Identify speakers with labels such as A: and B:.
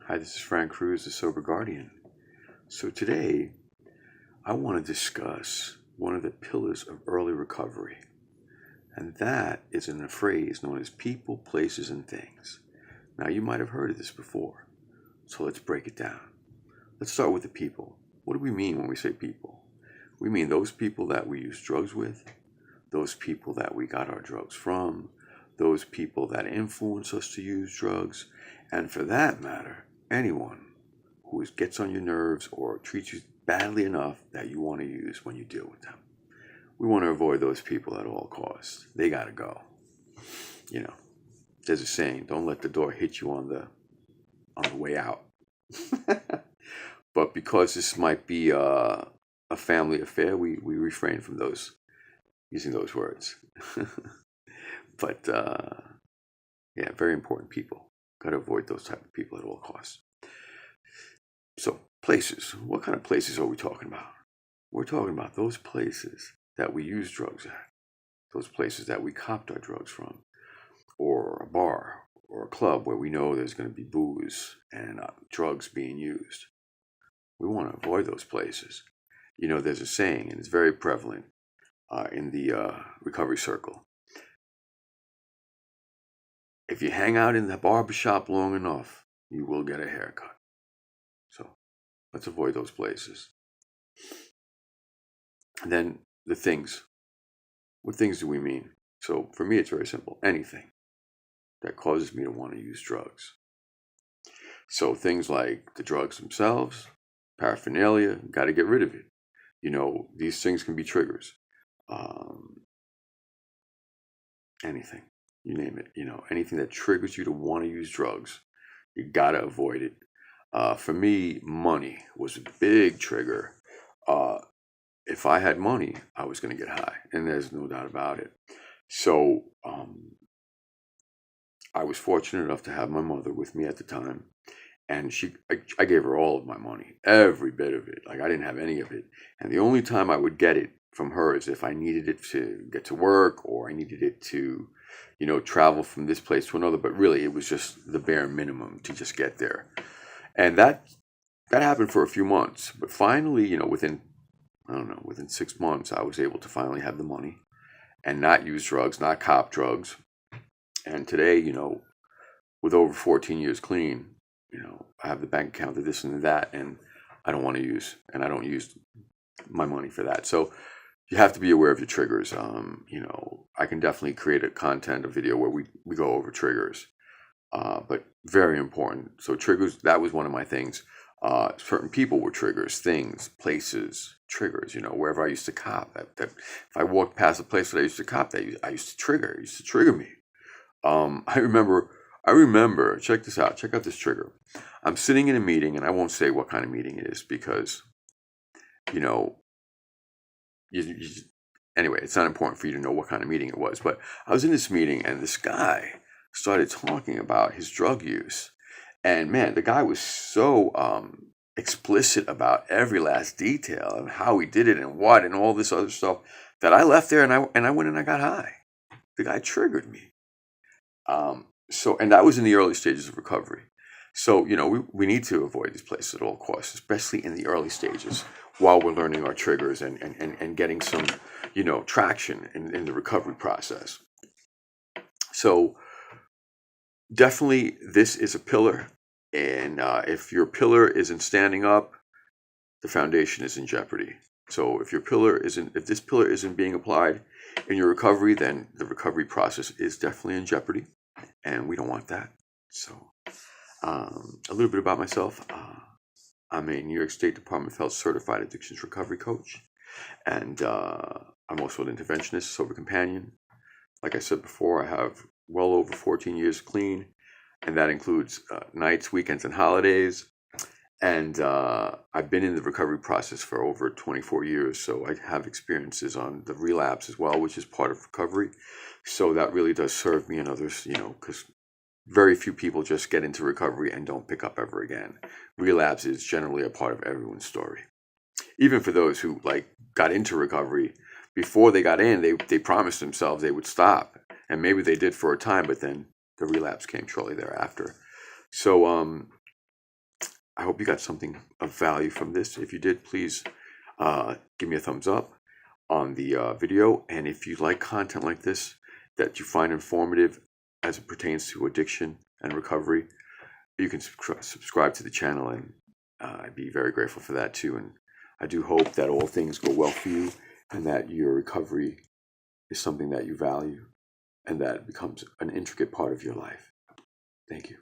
A: Hi, this is Frank Cruz, the Sober Guardian. So today, I want to discuss one of the pillars of early recovery, and that is in a phrase known as people, places, and things. Now, you might have heard of this before, so let's break it down. Let's start with the people. What do we mean when we say people? We mean those people that we use drugs with, those people that we got our drugs from, those people that influence us to use drugs, and for that matter, anyone who gets on your nerves or treats you badly enough that you want to use when you deal with them. We want to avoid those people at all costs. They got to go. You know, there's a saying, don't let the door hit you on the way out. But because this might be a family affair, we refrain from using those words. But yeah, very important people. Got to avoid those type of people at all costs. So places, what kind of places are we talking about? We're talking about those places that we use drugs at, those places that we copped our drugs from, or a bar or a club where we know there's going to be booze and drugs being used. We want to avoid those places. You know, there's a saying, and it's very prevalent in the recovery circle. If you hang out in the barbershop long enough, you will get a haircut. So let's avoid those places. And then the things. What things do we mean? So for me, it's very simple. Anything that causes me to want to use drugs. So things like the drugs themselves, paraphernalia, got to get rid of it. You know, these things can be triggers. Anything, you name it. You know, anything that triggers you to want to use drugs, you got to avoid it. For me, money was a big trigger. If I had money, I was going to get high, and there's no doubt about it. So I was fortunate enough to have my mother with me at the time, and I gave her all of my money, every bit of it. Like, I didn't have any of it, and the only time I would get it from her is if I needed it to get to work, or I needed it to, you know, travel from this place to another. But really, it was just the bare minimum to just get there, and that happened for a few months. But finally, you know, within 6 months, I was able to finally have the money and not use drugs, not cop drugs. And today, you know, with over 14 years clean, you know, I have the bank account to this and that, and I don't want to use, and I don't use my money for that. So you have to be aware of your triggers. You know, I can definitely create a video where we go over triggers, but very important. So triggers, that was one of my things. Certain people were triggers, things, places, triggers. You know, wherever I used to cop, that if I walked past a place that I used to cop, I used to trigger. It used to trigger me. I remember. Check this out. Check out this trigger. I'm sitting in a meeting, and I won't say what kind of meeting it is because, you know, anyway, it's not important for you to know what kind of meeting it was. But I was in this meeting, and this guy started talking about his drug use. And man, the guy was so explicit about every last detail and how he did it and what and all this other stuff that I left there, and I went and I got high. The guy triggered me. And that was in the early stages of recovery. So, you know, we need to avoid these places at all costs, especially in the early stages while we're learning our triggers and getting some, you know, traction in the recovery process. So definitely this is a pillar. And if your pillar isn't standing up, the foundation is in jeopardy. So if this pillar isn't being applied in your recovery, then the recovery process is definitely in jeopardy, and we don't want that. So a little bit about myself. I'm a New York State Department of Health certified addictions recovery coach, and I'm also an interventionist, sober companion. Like I said before, I have well over 14 years clean, and that includes nights, weekends, and holidays. And I've been in the recovery process for over 24 years, so I have experiences on the relapse as well, which is part of recovery. So that really does serve me and others, you know, because very few people just get into recovery and don't pick up ever again. Relapse is generally a part of everyone's story. Even for those who got into recovery, before they got in, they promised themselves they would stop. And maybe they did for a time, but then the relapse came shortly thereafter. So I hope you got something of value from this. If you did, please give me a thumbs up on the video. And if you like content like this that you find informative as it pertains to addiction and recovery, you can subscribe to the channel, and I'd be very grateful for that too. And I do hope that all things go well for you, and that your recovery is something that you value, and that it becomes an intricate part of your life. Thank you.